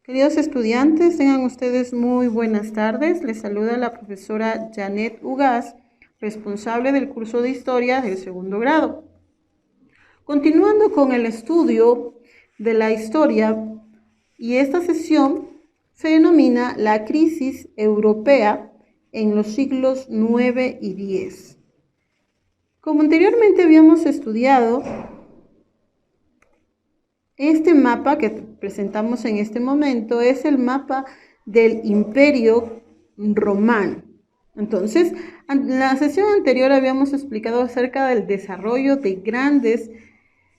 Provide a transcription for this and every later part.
Queridos estudiantes, tengan ustedes muy buenas tardes. Les saluda la profesora Janet Ugaz, responsable del curso de Historia del segundo grado. Continuando con el estudio de la historia, y esta sesión se denomina la crisis europea en los siglos IX y X. Como anteriormente habíamos estudiado, este mapa que presentamos en este momento es el mapa del Imperio Romano. Entonces, en la sesión anterior habíamos explicado acerca del desarrollo de grandes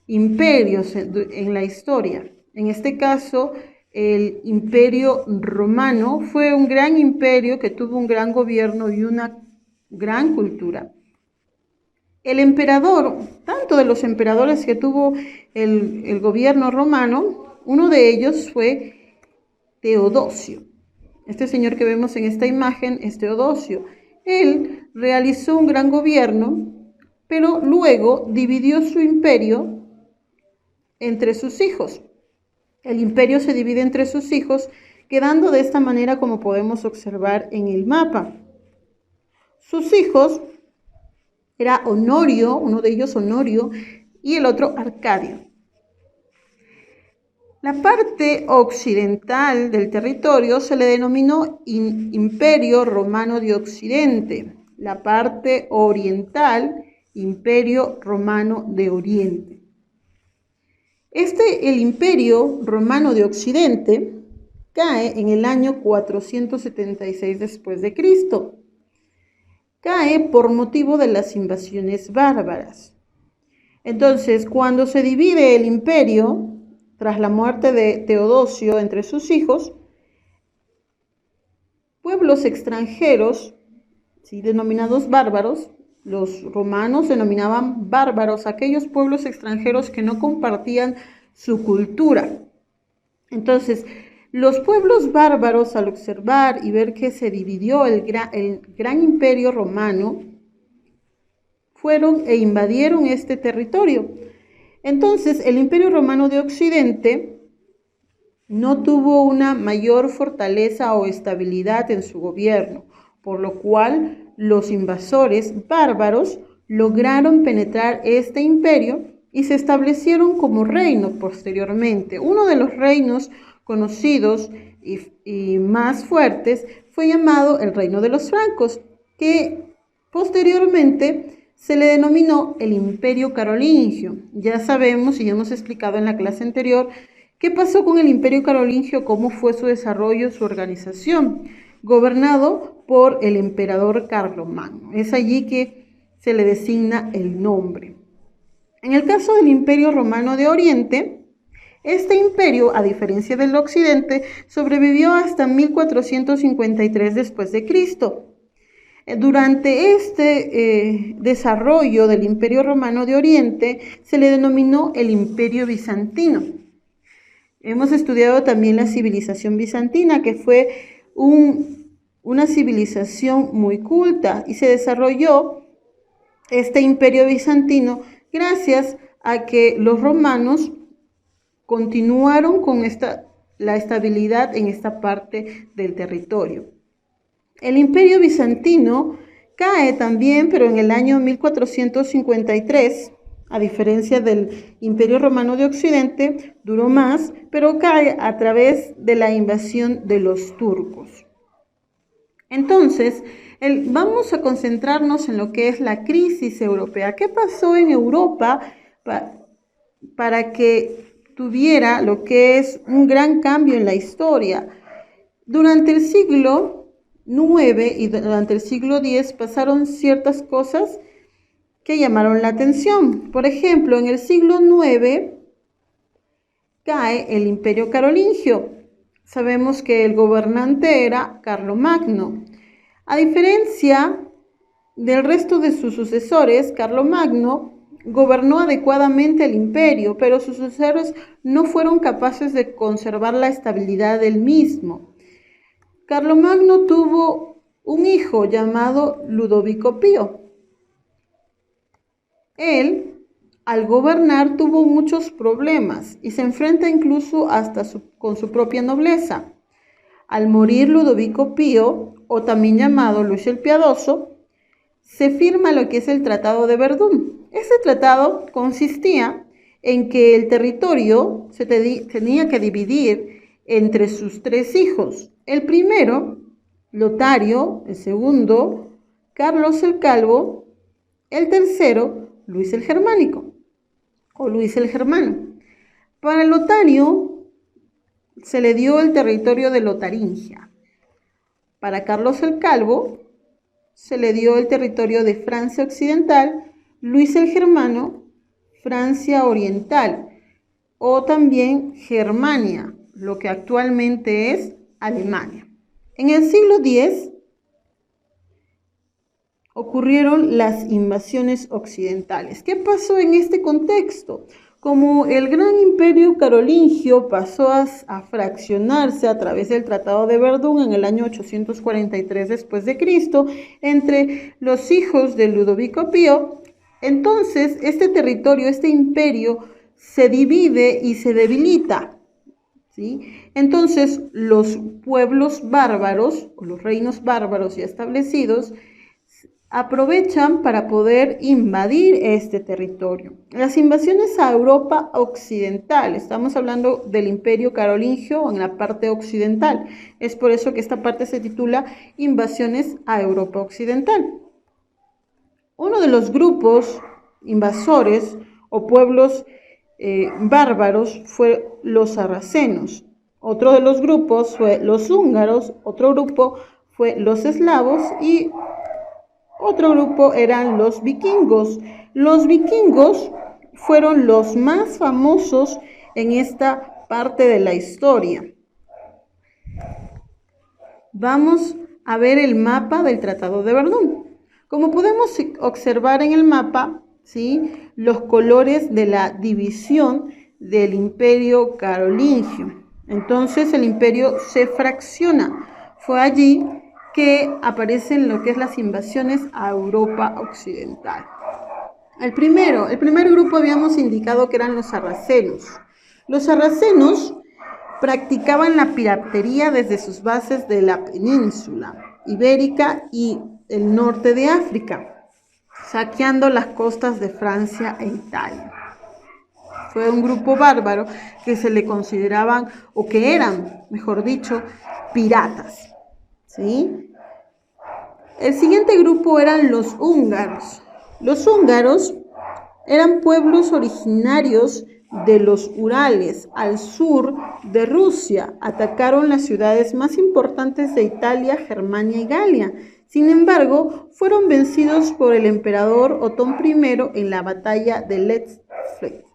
imperios en la historia. En este caso, el Imperio Romano fue un gran imperio que tuvo un gran gobierno y una gran cultura. El emperador, tanto de los emperadores que tuvo el gobierno romano, uno de ellos fue Teodosio. Este señor que vemos en esta imagen es Teodosio. Él realizó un gran gobierno, pero luego dividió su imperio entre sus hijos. El imperio se divide entre sus hijos, quedando de esta manera como podemos observar en el mapa. Sus hijos era Honorio, uno de ellos Honorio, y el otro Arcadio. La parte occidental del territorio se le denominó Imperio Romano de Occidente. La parte oriental, Imperio Romano de Oriente. El Imperio Romano de Occidente cae en el año 476 después de Cristo. Cae por motivo de las invasiones bárbaras. Entonces, cuando se divide el imperio, tras la muerte de Teodosio entre sus hijos, pueblos extranjeros, ¿sí?, denominados bárbaros, los romanos denominaban bárbaros aquellos pueblos extranjeros que no compartían su cultura. Entonces, los pueblos bárbaros, al observar y ver que se dividió el gran imperio romano, fueron e invadieron este territorio. Entonces, el Imperio Romano de Occidente no tuvo una mayor fortaleza o estabilidad en su gobierno, por lo cual los invasores bárbaros lograron penetrar este imperio y se establecieron como reino posteriormente. Uno de los reinos conocidos y más fuertes fue llamado el Reino de los Francos, que posteriormente se le denominó el Imperio Carolingio. Ya sabemos y ya hemos explicado en la clase anterior qué pasó con el Imperio Carolingio, cómo fue su desarrollo, su organización, gobernado por el emperador Carlomagno. Es allí que se le designa el nombre. En el caso del Imperio Romano de Oriente, este imperio, a diferencia del occidente, sobrevivió hasta 1453 después de Cristo. Durante este desarrollo del Imperio Romano de Oriente se le denominó el Imperio Bizantino. Hemos estudiado también la civilización bizantina, que fue una civilización muy culta, y se desarrolló este Imperio Bizantino gracias a que los romanos continuaron con la estabilidad en esta parte del territorio. El Imperio Bizantino cae también, pero en el año 1453, a diferencia del Imperio Romano de Occidente, duró más, pero cae a través de la invasión de los turcos. Entonces, vamos a concentrarnos en lo que es la crisis europea. ¿Qué pasó en Europa para que tuviera lo que es un gran cambio en la historia? Durante el siglo IX y durante el siglo X pasaron ciertas cosas que llamaron la atención. Por ejemplo, en el siglo IX cae el Imperio Carolingio. Sabemos que el gobernante era Carlomagno. A diferencia del resto de sus sucesores, Carlomagno gobernó adecuadamente el imperio, pero sus sucesores no fueron capaces de conservar la estabilidad del mismo. Carlomagno tuvo un hijo llamado Ludovico Pío. Él al gobernar tuvo muchos problemas y se enfrenta incluso hasta con su propia nobleza. Al morir Ludovico Pío, o también llamado Luis el Piadoso, se firma lo que es el Tratado de Verdún. Este tratado consistía en que el territorio se tenía que dividir entre sus tres hijos. El primero, Lotario; el segundo, Carlos el Calvo; el tercero, Luis el Germánico o Luis el Germano. Para Lotario se le dio el territorio de Lotaringia. Para Carlos el Calvo se le dio el territorio de Francia Occidental; Luis el Germano, Francia Oriental, o también Germania, lo que actualmente es Alemania. En el siglo X ocurrieron las invasiones occidentales. ¿Qué pasó en este contexto? Como el gran imperio carolingio pasó a fraccionarse a través del Tratado de Verdún en el año 843 después de Cristo entre los hijos de Ludovico Pío, entonces este territorio, este imperio, se divide y se debilita, ¿sí? Entonces los pueblos bárbaros o los reinos bárbaros ya establecidos aprovechan para poder invadir este territorio. Las invasiones a Europa occidental, estamos hablando del imperio carolingio en la parte occidental, es por eso que esta parte se titula Invasiones a Europa occidental. Uno de los grupos invasores o pueblos bárbaros fue los sarracenos. Otro de los grupos fue los húngaros, otro grupo fue los eslavos y otro grupo eran los vikingos. Los vikingos fueron los más famosos en esta parte de la historia. Vamos a ver el mapa del Tratado de Verdún. Como podemos observar en el mapa, ¿sí?, los colores de la división del imperio carolingio. Entonces el imperio se fracciona. Fue allí que aparecen lo que es las invasiones a Europa occidental. El primer grupo habíamos indicado que eran los sarracenos. Los sarracenos practicaban la piratería desde sus bases de la península ibérica y el norte de África, saqueando las costas de Francia e Italia. Fue un grupo bárbaro que se le consideraban, o que eran, mejor dicho, piratas, ¿sí? El siguiente grupo eran los húngaros. Los húngaros eran pueblos originarios de los Urales, al sur de Rusia. Atacaron las ciudades más importantes de Italia, Germania y Galia. Sin embargo, fueron vencidos por el emperador Otón I en la batalla de Letzfeld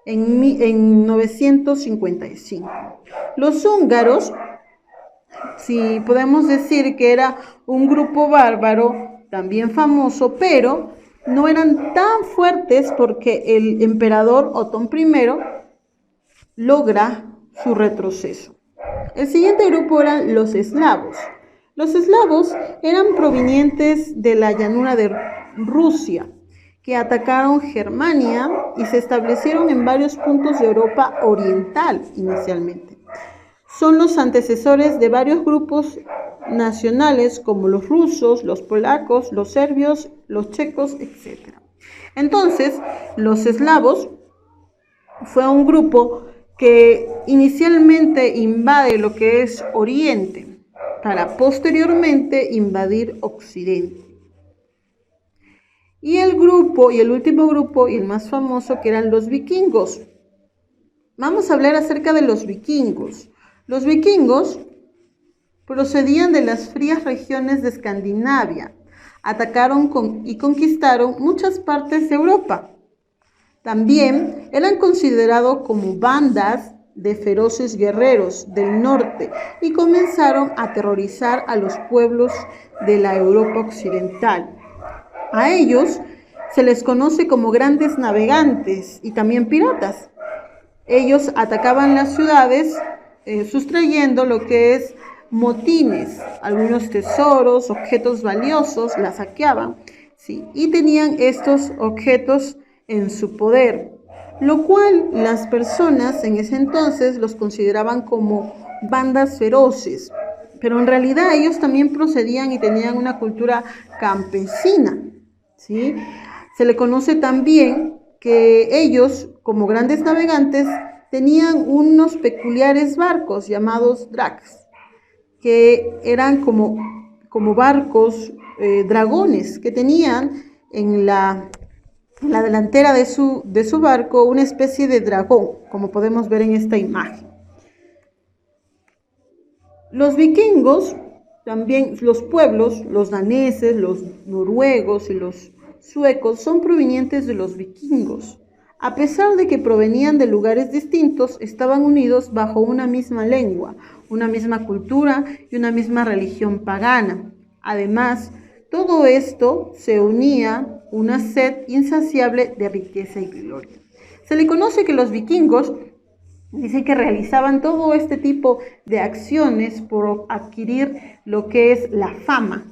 en 955. Los húngaros, sí, podemos decir que era un grupo bárbaro, también famoso, pero no eran tan fuertes porque el emperador Otón I logra su retroceso. El siguiente grupo eran los eslavos. Los eslavos eran provenientes de la llanura de Rusia, que atacaron Germania y se establecieron en varios puntos de Europa oriental inicialmente. Son los antecesores de varios grupos nacionales como los rusos, los polacos, los serbios, los checos, etc. Entonces, los eslavos fue un grupo que inicialmente invade lo que es Oriente para posteriormente invadir Occidente. Y el último grupo y el más famoso, que eran los vikingos. Vamos a hablar acerca de los vikingos. Los vikingos procedían de las frías regiones de Escandinavia. Atacaron y conquistaron muchas partes de Europa. También eran considerados como bandas de feroces guerreros del norte y comenzaron a aterrorizar a los pueblos de la Europa occidental. A ellos se les conoce como grandes navegantes y también piratas. Ellos atacaban las ciudades sustrayendo lo que es motines, algunos tesoros, objetos valiosos, las saqueaban, ¿sí? Y tenían estos objetos en su poder, lo cual las personas en ese entonces los consideraban como bandas feroces, pero en realidad ellos también procedían y tenían una cultura campesina, ¿sí? Se le conoce también que ellos, como grandes navegantes, tenían unos peculiares barcos llamados dracs, que eran como barcos dragones, que tenían en la delantera de su barco una especie de dragón, como podemos ver en esta imagen. Los vikingos, también los pueblos, los daneses, los noruegos y los suecos son provenientes de los vikingos. A pesar de que provenían de lugares distintos, estaban unidos bajo una misma lengua, una misma cultura y una misma religión pagana. Además, todo esto se unía una sed insaciable de riqueza y gloria. Se le conoce que los vikingos dicen que realizaban todo este tipo de acciones por adquirir lo que es la fama,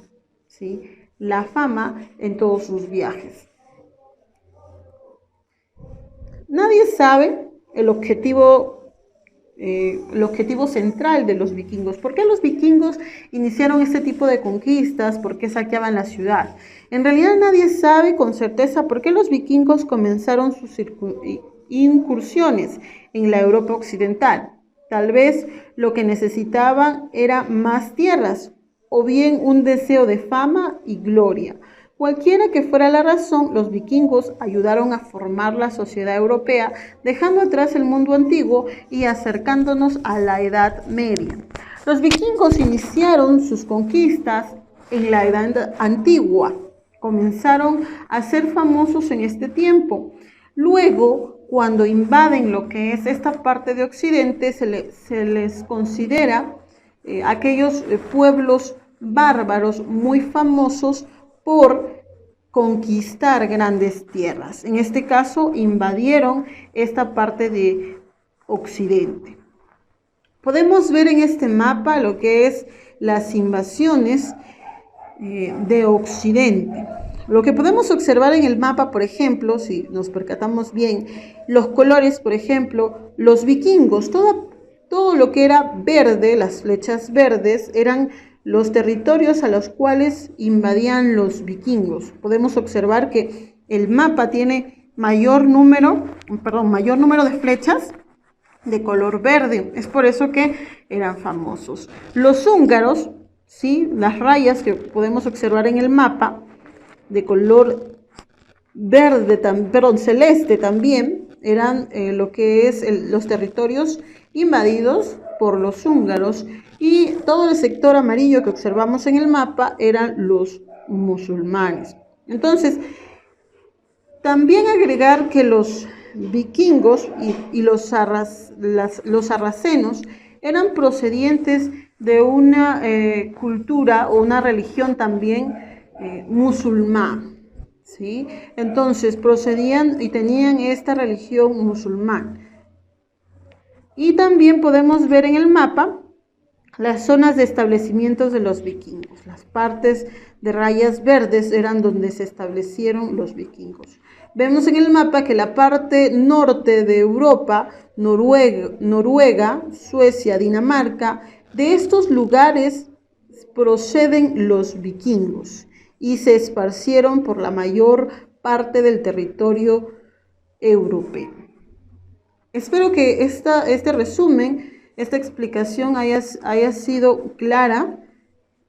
¿sí? La fama en todos sus viajes. Nadie sabe el objetivo central de los vikingos. ¿Por qué los vikingos iniciaron este tipo de conquistas? ¿Por qué saqueaban la ciudad? En realidad nadie sabe con certeza por qué los vikingos comenzaron sus incursiones en la Europa occidental. Tal vez lo que necesitaban era más tierras o bien un deseo de fama y gloria. Cualquiera que fuera la razón, los vikingos ayudaron a formar la sociedad europea, dejando atrás el mundo antiguo y acercándonos a la Edad Media. Los vikingos iniciaron sus conquistas en la Edad Antigua. Comenzaron a ser famosos en este tiempo. Luego, cuando invaden lo que es esta parte de Occidente, se les considera aquellos pueblos bárbaros muy famosos por conquistar grandes tierras. En este caso, invadieron esta parte de Occidente. Podemos ver en este mapa lo que es las invasiones de Occidente. Lo que podemos observar en el mapa, por ejemplo, si nos percatamos bien, los colores, por ejemplo, los vikingos, todo lo que era verde, las flechas verdes, eran los territorios a los cuales invadían los vikingos. Podemos observar que el mapa tiene mayor número de flechas de color verde. Es por eso que eran famosos. Los húngaros, ¿sí? Las rayas que podemos observar en el mapa de color verde, celeste también, eran lo que es los territorios invadidos por los húngaros, y todo el sector amarillo que observamos en el mapa eran los musulmanes. Entonces, también agregar que los vikingos y los sarracenos eran procedientes de una cultura o una religión también musulmana, ¿sí? Entonces procedían y tenían esta religión musulmana. Y también podemos ver en el mapa las zonas de establecimientos de los vikingos. Las partes de rayas verdes eran donde se establecieron los vikingos. Vemos en el mapa que la parte norte de Europa, Noruega, Suecia, Dinamarca, de estos lugares proceden los vikingos y se esparcieron por la mayor parte del territorio europeo. Espero que este resumen, esta explicación haya sido clara,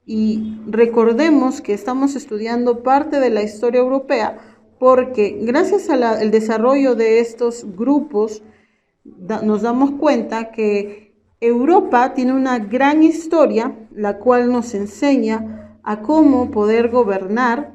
y recordemos que estamos estudiando parte de la historia europea porque gracias al desarrollo de estos grupos nos damos cuenta que Europa tiene una gran historia, la cual nos enseña a cómo poder gobernar